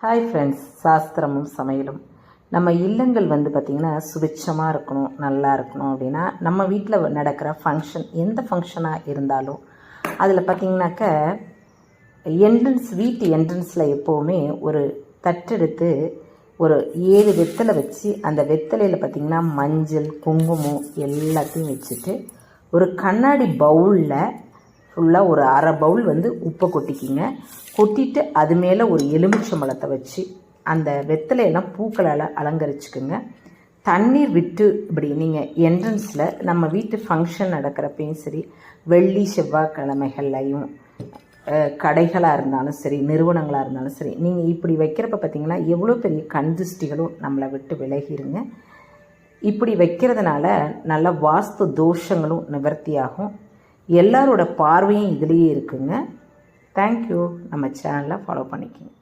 Hi friends, சாஸ்திரமும் சமையலும். நம்ம இல்லங்கள் பார்த்திங்கன்னா சுபிட்சமாக இருக்கணும், நல்லா இருக்கணும் அப்படின்னா நம்ம வீட்டில் நடக்கிற ஃபங்க்ஷன் எந்த ஃபங்க்ஷனாக இருந்தாலும் அதில் பார்த்திங்கனாக்க வீட்டு என்ட்ரன்ஸில் எப்போவுமே ஒரு தட்டெடுத்து ஒரு 7 வெத்தலை வச்சு அந்த வெத்தலையில் பார்த்திங்கன்னா மஞ்சள் குங்குமம் எல்லாத்தையும் வச்சுட்டு ஒரு கண்ணாடி பவுலில் ஃபுல்லாக ஒரு அரை பவுல் உப்பை கொட்டிக்கிங்க. கொட்டிட்டு அது மேலே ஒரு எலுமிச்சம்பழத்தை வச்சு அந்த வெத்தலையெல்லாம் பூக்களால் அலங்கரிச்சுக்குங்க. தண்ணீர் விட்டு இப்படி நீங்கள் என்ட்ரன்ஸில் நம்ம வீட்டு ஃபங்க்ஷன் நடக்கிறப்பையும் சரி, வெள்ளி செவ்வாய்க்கிழமைகள்லையும் கடைகளாக இருந்தாலும் சரி, நிறுவனங்களாக இருந்தாலும் சரி, நீங்கள் இப்படி வைக்கிறப்ப பார்த்திங்கன்னா எவ்வளோ பெரிய கண்திஷ்டிகளும் நம்மளை விட்டு விலகிருங்க. இப்படி வைக்கிறதுனால நல்ல வாஸ்து தோஷங்களும் நிவர்த்தியாகும். எல்லாரோட பார்வையும் இதுலேயே இருக்குங்க. தேங்க்யூ. நம்ம சேனலை ஃபாலோ பண்ணிக்கோங்க.